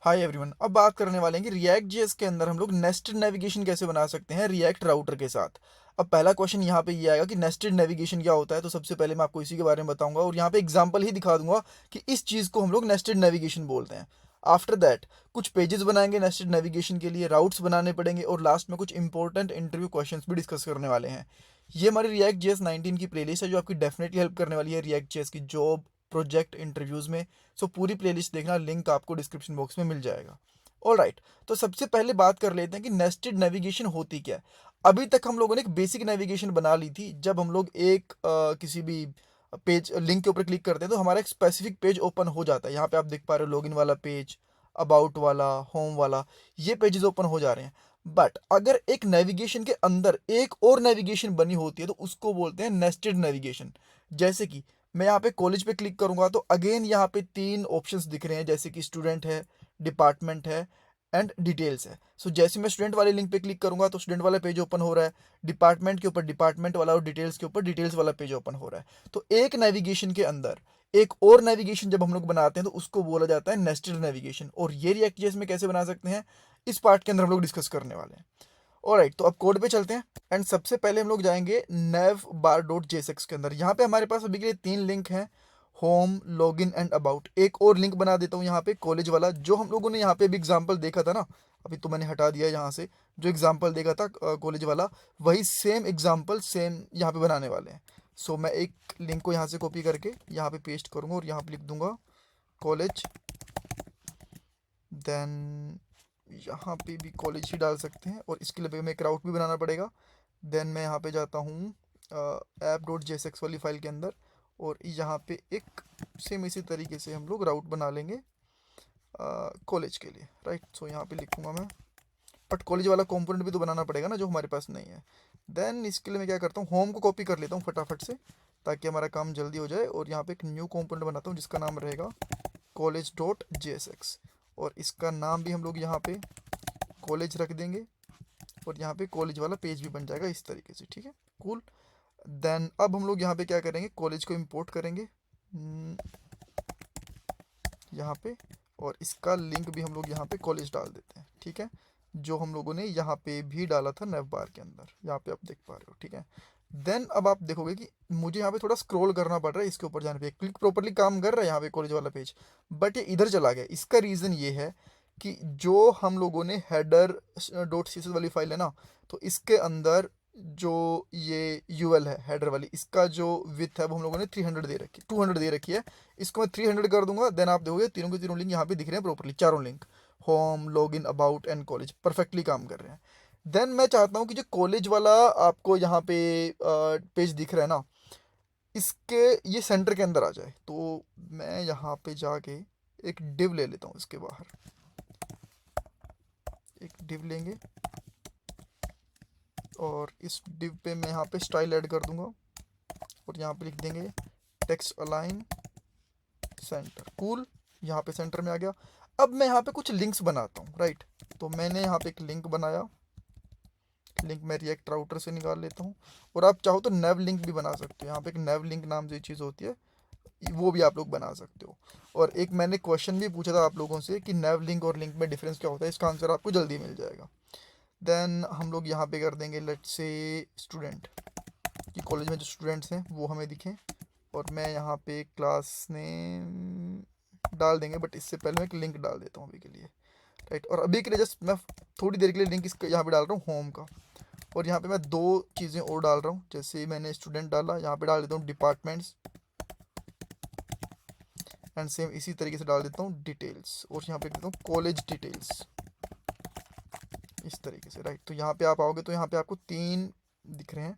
Hi everyone, अब बात करने वाले हैं कि रिएक्ट जेएस के अंदर हम लोग नेस्टेड नेविगेशन कैसे बना सकते हैं रिएक्ट राउटर के साथ। अब पहला क्वेश्चन यहाँ पे ये आएगा कि नेस्टेड नेविगेशन क्या होता है। तो सबसे पहले मैं आपको इसी के बारे में बताऊंगा और यहाँ पे एग्जांपल ही दिखा दूंगा कि इस चीज़ को हम लोग नेस्टेड नेविगेशन बोलते हैं। आफ्टर दैट कुछ पेजेस बनाएंगे नेस्टेड नेविगेशन के लिए, राउट्स बनाने पड़ेंगे और लास्ट में कुछ इंपॉर्टेंट इंटरव्यू क्वेश्चन भी डिस्कस करने वाले हैं। ये हमारी रिएक्ट जेएस 19 की प्लेलिस्ट है जो आपकी डेफिनेटली हेल्प करने वाली है रिएक्ट जेएस की जॉब प्रोजेक्ट इंटरव्यूज़ में। सो पूरी प्लेलिस्ट देखना, लिंक आपको डिस्क्रिप्शन बॉक्स में मिल जाएगा। ऑल राइट, तो सबसे पहले बात कर लेते हैं कि नेस्टेड नेविगेशन होती क्या है। अभी तक हम लोगों ने एक बेसिक नेविगेशन बना ली थी। जब हम लोग एक किसी भी पेज लिंक के ऊपर क्लिक करते हैं तो हमारा एक स्पेसिफिक पेज ओपन हो जाता है। यहाँ पे आप देख पा रहे हो लॉगिन वाला पेज, अबाउट वाला, होम वाला, ये पेजेस ओपन हो जा रहे हैं। बट अगर एक नेविगेशन के अंदर एक और नेविगेशन बनी होती है तो उसको बोलते हैं नेस्टेड नेविगेशन। जैसे कि मैं यहाँ पे कॉलेज पे क्लिक करूंगा तो अगेन यहाँ पे तीन ऑप्शंस दिख रहे हैं, जैसे कि स्टूडेंट है, डिपार्टमेंट है एंड डिटेल्स है। सो जैसे मैं स्टूडेंट वाले लिंक पे क्लिक करूंगा तो स्टूडेंट वाला पेज ओपन हो रहा है, डिपार्टमेंट के ऊपर डिपार्टमेंट वाला और डिटेल्स के ऊपर डिटेल्स वाला पेज ओपन हो रहा है। तो एक नेविगेशन के अंदर एक और नेविगेशन जब हम लोग बनाते हैं तो उसको बोला जाता है नेस्टेड नेविगेशन। और ये रिएक्ट जेएस में कैसे बना सकते हैं, इस पार्ट के अंदर हम लोग डिस्कस करने वाले हैं। ऑलराइट, तो अब कोड पे चलते हैं एंड सबसे पहले हम लोग जाएंगे नेव बार डॉट जेएसएक्स के अंदर। यहाँ पे हमारे पास अभी के लिए तीन लिंक हैं, होम, लॉगिन एंड अबाउट। एक और लिंक बना देता हूँ यहाँ पे कॉलेज वाला, जो हम लोगों ने यहाँ पे भी एग्जाम्पल देखा था ना। अभी तो मैंने हटा दिया यहाँ से, जो एग्जाम्पल देखा था कॉलेज वाला, वही सेम एग्जाम्पल सेम यहाँ पे बनाने वाले हैं। सो मैं एक लिंक को यहाँ से कॉपी करके यहाँ पे पेस्ट करूँगा और यहाँ पे लिख दूंगा कॉलेज। देन यहाँ पे भी कॉलेज ही डाल सकते हैं और इसके लिए हमें एक राउट भी बनाना पड़ेगा। देन मैं यहाँ पे जाता हूँ ऐप डॉट जेएसएक्स वाली फाइल के अंदर और यहाँ पे एक सेम इसी तरीके से हम लोग राउट बना लेंगे कॉलेज के लिए। राइट, सो यहाँ पे लिखूँगा मैं, बट कॉलेज वाला कंपोनेंट भी तो बनाना पड़ेगा ना जो हमारे पास नहीं है। देन इसके लिए मैं क्या करता हूँ, होम को कॉपी कर लेता हूँ फटाफट से ताकि हमारा काम जल्दी हो जाए और यहाँ पे एक न्यू कंपोनेंट बनाता हूँ जिसका नाम रहेगा कॉलेज डॉट जेएसएक्स और इसका नाम भी हम लोग यहाँ पे कॉलेज रख देंगे और यहाँ पे कॉलेज वाला पेज भी बन जाएगा इस तरीके से। ठीक है, कूल। देन अब हम लोग यहाँ पे क्या करेंगे, कॉलेज को इंपोर्ट करेंगे यहाँ पे और इसका लिंक भी हम लोग यहाँ पे कॉलेज डाल देते हैं। ठीक है, जो हम लोगों ने यहाँ पे भी डाला था नेव बार के अंदर, यहाँ पे आप देख पा रहे हो। ठीक है, देन अब आप देखोगे कि मुझे यहाँ पे थोड़ा स्क्रॉल करना पड़ रहा है इसके ऊपर जाने पे। क्लिक प्रॉपरली काम कर रहा है यहाँ पे कॉलेज वाला पेज, बट ये इधर चला गया। इसका रीज़न ये है कि जो हम लोगों ने हेडर डॉट सी वाली फाइल है ना, तो इसके अंदर जो ये यूएल है हेडर वाली, इसका जो विथ है वो हम लोगों ने 300 दे रखी, 200 दे रखी है। इसको मैं 300 कर दूंगा। देन आप देखोगे तीनों के तीनों लिंक यहाँ पे दिख रहे हैं प्रॉपरली, चारों link, home, login, about and college, perfectly काम कर रहे हैं। देन मैं चाहता हूँ कि जो कॉलेज वाला आपको यहाँ पे पेज दिख रहा है ना, इसके ये सेंटर के अंदर आ जाए। तो मैं यहाँ पे जाके एक डिव ले लेता हूँ, इसके बाहर एक डिव लेंगे और इस डिव पे मैं यहाँ पे स्टाइल ऐड कर दूंगा और यहाँ पे लिख देंगे टेक्स्ट अलाइन सेंटर। कूल, यहाँ पे सेंटर में आ गया। अब मैं यहाँ पे कुछ लिंक्स बनाता हूँ। राइट, तो मैंने यहाँ पे एक लिंक बनाया, लिंक मैं रिएक्ट राउटर से निकाल लेता हूँ और आप चाहो तो नेव लिंक भी बना सकते हो। यहाँ पे एक नेव लिंक नाम से चीज़ होती है, वो भी आप लोग बना सकते हो। और एक मैंने क्वेश्चन भी पूछा था आप लोगों से कि नेव लिंक और लिंक में डिफरेंस क्या होता है, इसका आंसर आपको जल्दी मिल जाएगा। देन हम लोग यहाँ पे कर देंगे लेट्स से स्टूडेंट, कि कॉलेज में जो स्टूडेंट्स हैं वो हमें दिखें और मैं यहाँ पे क्लास नेम डाल देंगे, बट इससे पहले मैं एक लिंक डाल देता हूँ अभी के लिए। राइट, और अभी के लिए जस्ट मैं थोड़ी देर के लिए लिंक इसका यहाँ पे डाल रहा हूँ होम का, और यहाँ पे मैं दो चीज़ें और डाल रहा हूँ। जैसे मैंने स्टूडेंट डाला, यहाँ पे डाल देता हूँ डिपार्टमेंट्स एंड सेम इसी तरीके से डाल देता हूँ डिटेल्स और यहाँ पे देता हूँ कॉलेज डिटेल्स इस तरीके से। राइट, तो यहाँ पे आप आओगे तो यहाँ पे आपको तीन दिख रहे हैं,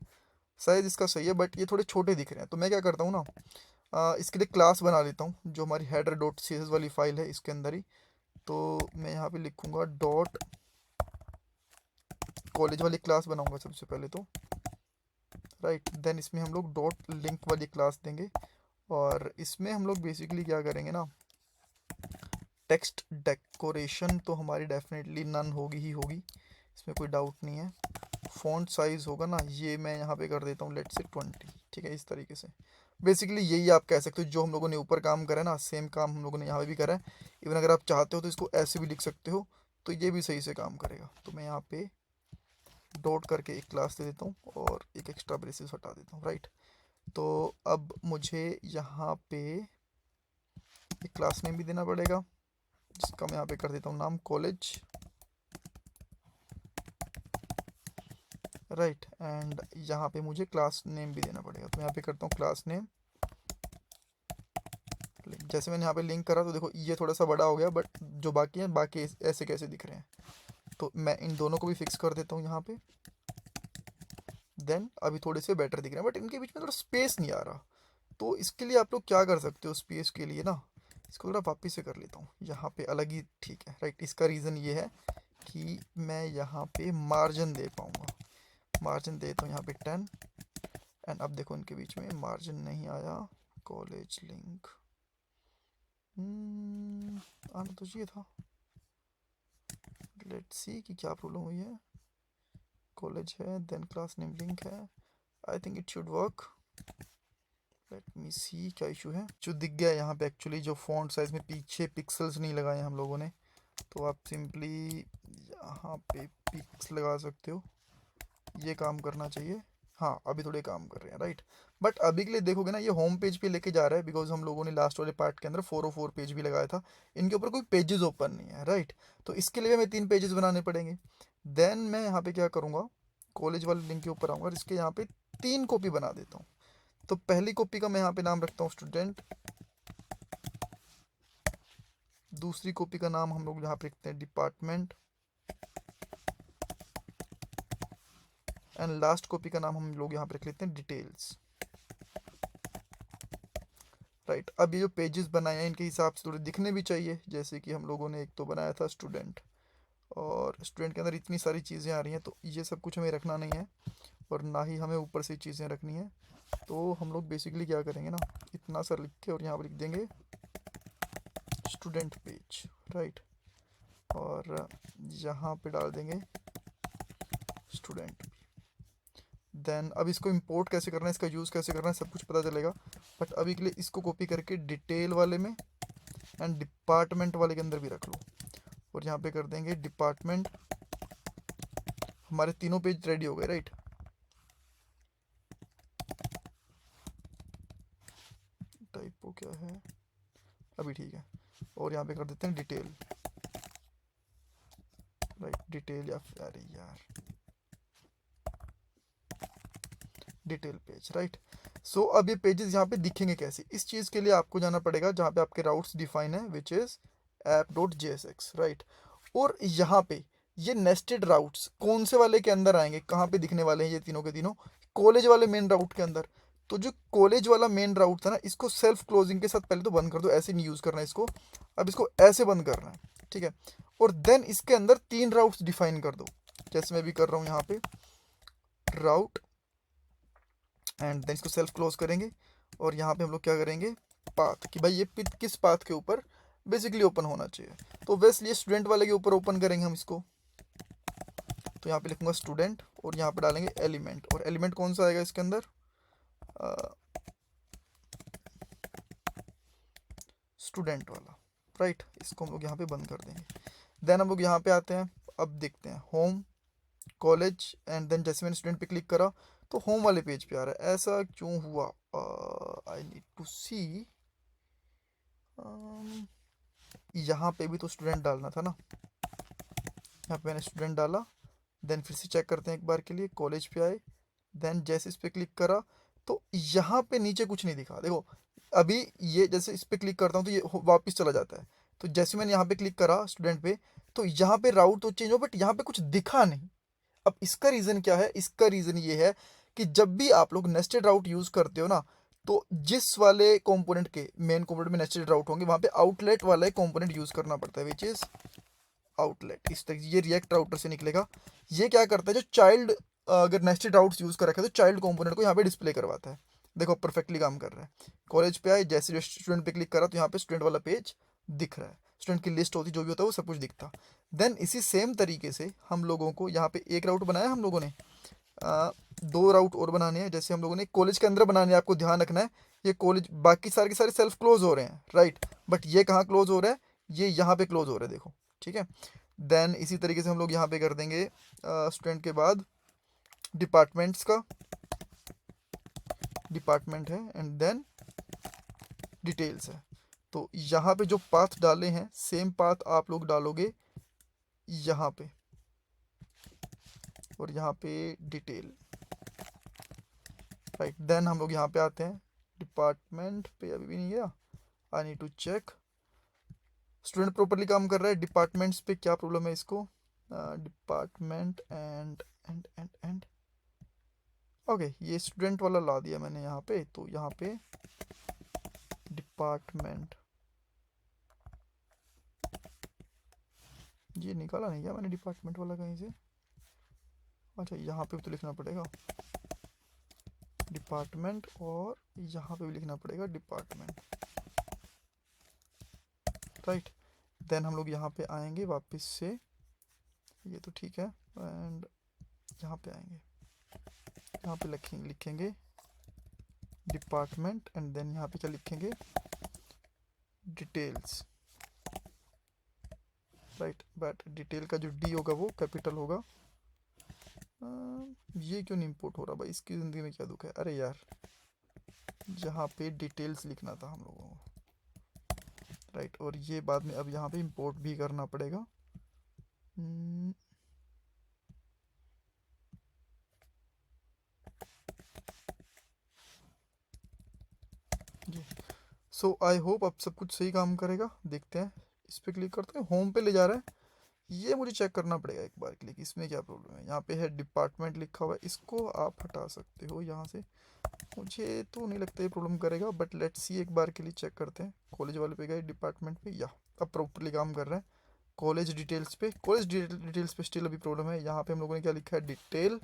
साइज इसका सही है बट ये थोड़े छोटे दिख रहे हैं। तो मैं क्या करता हूँ ना, इसके लिए क्लास बना लेता हूँ जो हमारी हेडर डॉट सी एस वाली फाइल है इसके अंदर ही। तो मैं यहाँ पे लिखूँगा डॉट कॉलेज वाली क्लास बनाऊँगा सबसे पहले तो। राइट, देन इसमें हम लोग डॉट लिंक वाली क्लास देंगे और इसमें हम लोग बेसिकली क्या करेंगे ना, टेक्स्ट डेकोरेशन तो हमारी डेफिनेटली नन होगी ही होगी, इसमें कोई डाउट नहीं है। फ़ॉन्ट साइज़ होगा ना, ये मैं यहाँ पे कर देता हूँ लेट से 20। ठीक है, इस तरीके से बेसिकली यही आप कह सकते हो, जो हम लोगों ने ऊपर काम करा है ना, सेम काम हम लोगों ने यहाँ पे भी करा है। इवन अगर आप चाहते हो तो इसको ऐसे भी लिख सकते हो, तो ये भी सही से काम करेगा। तो मैं यहाँ पे डॉट करके एक क्लास दे देता हूँ और एक एक्स्ट्रा ब्रेसेस हटा देता हूँ, राइट। तो अब मुझे यहाँ पे एक क्लास नेम भी देना पड़ेगा, जिसका मैं यहाँ पे कर देता हूँ नाम कॉलेज, राइट। एंड यहाँ पे मुझे क्लास नेम भी देना पड़ेगा, तो यहाँ पे करता हूँ क्लास नेम। जैसे मैंने यहाँ पे लिंक करा तो देखो ये थोड़ा सा बड़ा हो गया, बट जो बाकी है बाकी ऐसे कैसे दिख रहे हैं। तो मैं इन दोनों को भी फिक्स कर देता हूँ यहाँ पे। देन अभी थोड़े से बेटर दिख रहे हैं, बट इनके बीच में थोड़ा स्पेस नहीं आ रहा। तो इसके लिए आप लोग क्या कर सकते हो, स्पेस के लिए ना, इसको थोड़ा वापिस से कर लेता हूँ यहाँ पे अलग ही, ठीक है, राइट। इसका रीज़न ये है कि मैं यहाँ पे मार्जिन दे पाऊँगा। मार्जिन देता हूँ यहाँ पे 10। एंड अब देखो इनके बीच में मार्जिन नहीं आया। कॉलेज लिंक आना तो चाहिए था। लेट्स सी कि क्या प्रॉब्लम हुई है। कॉलेज है, देन क्लास नेम लिंक है, I think it should work. Let me see क्या इशू है। जो दिख गया यहाँ पे एक्चुअली, जो फॉन्ट साइज में पीछे पिक्सल्स नहीं लगाए हम लोगों ने, तो आप सिंपली यहाँ पे पिक्स लगा सकते हो, ये काम करना चाहिए। हाँ अभी थोड़े काम कर रहे हैं, राइट। बट अभी के लिए देखोगे ना, ये होम पेज पे लेके जा रहा है, बिकॉज हम लोगों ने लास्ट वाले पार्ट के अंदर 404 पेज भी लगाया था। इनके ऊपर कोई पेजेस ओपन नहीं है, राइट। तो इसके लिए हमें 3 पेजेस बनाने पड़ेंगे। देन मैं यहाँ पे क्या करूँगा, कॉलेज वाले लिंक के ऊपर आऊँगा और इसके यहाँ पे 3 कॉपी बना देता हूँ। तो पहली कॉपी का मैं यहाँ पे नाम रखता हूँ स्टूडेंट। दूसरी कॉपी का नाम हम लोग यहाँ पे रखते हैं डिपार्टमेंट। एंड लास्ट कॉपी का नाम हम लोग यहाँ पे रख लेते हैं डिटेल्स, राइट। अब ये जो पेजेस बनाए हैं इनके हिसाब से थोड़े दिखने भी चाहिए। जैसे कि हम लोगों ने एक तो बनाया था स्टूडेंट, और स्टूडेंट के अंदर इतनी सारी चीज़ें आ रही हैं, तो ये सब कुछ हमें रखना नहीं है, और ना ही हमें ऊपर से चीज़ें रखनी है। तो हम लोग बेसिकली क्या करेंगे ना, इतना सा लिख के और यहाँ पर लिख देंगे स्टूडेंट पेज, राइट। और यहाँ पे डाल देंगे स्टूडेंट। देन अब इसको इंपोर्ट कैसे करना है, इसका यूज़ कैसे करना है, सब कुछ पता चलेगा। बट अभी के लिए इसको कॉपी करके डिटेल वाले में एंड डिपार्टमेंट वाले के अंदर भी रख लो, और यहाँ पे कर देंगे डिपार्टमेंट। हमारे तीनों पेज रेडी हो गए, राइट। टाइपो क्या है, अभी ठीक है। और यहाँ पे कर देते हैं डिटेल, राइट। डिटेल या अरे यार डिटेल पेज, राइट। सो अब ये पेजेस यहाँ पे दिखेंगे कैसे, इस चीज़ के लिए आपको जाना पड़ेगा जहाँ पे आपके राउट्स डिफाइन है, विच इज़ app.jsx, राइट। और यहाँ पे ये नेस्टेड राउट्स कौन से वाले के अंदर आएंगे, कहाँ पे दिखने वाले हैं ये तीनों के तीनों, कॉलेज वाले मेन राउट के अंदर। तो जो कॉलेज वाला मेन राउट था ना, इसको सेल्फ क्लोजिंग के साथ पहले तो बंद कर दो, ऐसे नहीं यूज़ करना है इसको। अब इसको ऐसे बंद करना है, ठीक है। और देन इसके अंदर 3 राउट्स डिफाइन कर दो, जैसे मैं भी कर रहा हूँ यहाँ पे राउट, एंड देन इसको सेल्फ क्लोज करेंगे। और यहाँ पे हम लोग क्या करेंगे, पाथ, कि भाई ये किस पाथ के ऊपर बेसिकली ओपन होना चाहिए। तो वैसे ये स्टूडेंट वाले के ऊपर ओपन करेंगे हम इसको। तो यहाँ पे लिखूंगा स्टूडेंट, और यहाँ पे डालेंगे एलिमेंट। और एलिमेंट कौन सा आएगा इसके अंदर, स्टूडेंट वाला, राइट। इसको हम लोग यहाँ पे बंद कर देंगे। देन हम लोग यहाँ पे आते हैं, अब देखते हैं होम, कॉलेज, एंड देन जैसे मैंने स्टूडेंट पे क्लिक करा तो होम वाले पेज पे आ रहा है, ऐसा क्यों हुआ। आई नीड टू सी, यहाँ पे भी तो स्टूडेंट डालना था ना, यहाँ पे मैंने स्टूडेंट डाला। देन फिर से चेक करते हैं एक बार के लिए, कॉलेज पे आए, देन जैसे इस पे क्लिक करा तो यहाँ पे नीचे कुछ नहीं दिखा। देखो अभी ये जैसे इस पे क्लिक करता हूँ तो ये वापस चला जाता है। तो जैसे मैंने यहाँ पे क्लिक करा स्टूडेंट पे, तो यहाँ पे राउट तो चेंज हो, बट यहाँ पे कुछ दिखा नहीं। अब इसका रीज़न क्या है, इसका रीज़न ये है कि जब भी आप लोग नेस्टेड राउट यूज़ करते हो ना, तो जिस वाले कंपोनेंट के मेन कंपोनेंट में नेस्टेड राउट होंगे, वहाँ पे आउटलेट वाला कंपोनेंट यूज़ करना पड़ता है, विच इज़ आउटलेट। इस तक ये रिएक्ट राउटर से निकलेगा। ये क्या करता है, जो चाइल्ड अगर नेस्टेड राउट्स यूज़ कर रखे हैं तो चाइल्ड कंपोनेंट को यहाँ पे डिस्प्ले करवाता है। देखो परफेक्टली काम कर रहा है। कॉलेज पे आए, जैसे स्टूडेंट पे क्लिक करा तो यहाँ पे स्टूडेंट वाला पेज दिख रहा है, स्टूडेंट की लिस्ट होती जो भी होता है वो सब कुछ दिखता। देन इसी सेम तरीके से हम लोगों को यहाँ पे एक राउट बनाया हम लोगों ने, 2 राउट और बनाने हैं। जैसे हम लोगों ने कॉलेज के अंदर बनाने हैं, आपको ध्यान रखना है ये कॉलेज, बाकी सारे के सारे सेल्फ क्लोज हो रहे हैं, राइट, बट ये कहाँ क्लोज हो रहा है, ये यहाँ पे क्लोज हो रहा है, देखो, ठीक है। देन इसी तरीके से हम लोग यहाँ पे कर देंगे स्टूडेंट के बाद डिपार्टमेंट्स का, डिपार्टमेंट है, एंड देन डिटेल्स है। तो यहाँ पे जो पाथ डाले हैं सेम पाथ आप लोग डालोगे यहाँ पे, और यहाँ पे डिटेल, राइट। देन हम लोग यहाँ पे आते हैं, डिपार्टमेंट पे अभी भी नहीं गया, I need to check. Student properly काम कर रहा है, डिपार्टमेंट्स पे क्या प्रॉब्लम है इसको, डिपार्टमेंट एंड ओके, ये स्टूडेंट वाला ला दिया मैंने यहाँ पे, तो यहाँ पे डिपार्टमेंट, ये निकाला नहीं क्या मैंने डिपार्टमेंट वाला कहीं से, अच्छा यहाँ पे भी तो लिखना पड़ेगा डिपार्टमेंट, और यहाँ पे भी लिखना पड़ेगा डिपार्टमेंट, राइट। देन हम लोग यहाँ पे आएंगे वापस से, ये तो ठीक है, एंड यहाँ पे आएंगे, यहाँ पे लिखेंगे डिपार्टमेंट, एंड देन यहाँ पे क्या लिखेंगे, डिटेल्स, राइट। बट डिटेल का जो डी होगा वो कैपिटल होगा। ये क्यों नहीं इंपोर्ट हो रहा भाई, इसकी ज़िंदगी में क्या दुख है, अरे यार, यहाँ पे डिटेल्स लिखना था हम लोगों को, राइट। और ये बाद में अब यहाँ पे इंपोर्ट भी करना पड़ेगा। जी, सो आई होप अब सब कुछ सही काम करेगा, देखते हैं। इस पर क्लिक करते हैं, होम पे ले जा रहा है, ये मुझे चेक करना पड़ेगा एक बार क्लिक, इसमें क्या प्रॉब्लम है। यहाँ पे है डिपार्टमेंट लिखा हुआ है, इसको आप हटा सकते हो यहाँ से, मुझे तो नहीं लगता ये प्रॉब्लम करेगा, बट लेट्स सी, एक बार के लिए चेक करते हैं। कॉलेज वाले पे गए, डिपार्टमेंट पे, या अब प्रॉपरली काम कर रहा है। कॉलेज डिटेल्स पे, डिटेल्स पे स्टिल अभी प्रॉब्लम है। यहाँ पे हम लोगों ने क्या लिखा है, डिटेल,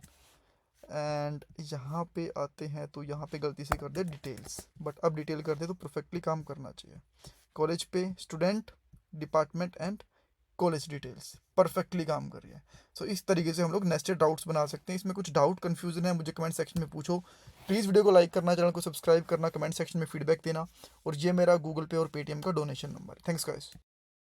एंड यहाँ पे आते हैं तो यहाँ पे गलती से कर दिया डिटेल्स, बट अब डिटेल कर दे तो परफेक्टली काम करना चाहिए। कॉलेज पे student, department and college details perfectly काम कर रही है। सो इस तरीके से हम लोग नेस्टेड डाउट्स बना सकते हैं। इसमें कुछ डाउट कन्फ्यूजन है, मुझे कमेंट सेक्शन में पूछो। प्लीज़ वीडियो को लाइक करना, चैनल को सब्सक्राइब करना, कमेंट सेक्शन में फीडबैक देना, और ये मेरा गूगल पे और पेटीएम का डोनेशन नंबर। Thanks guys.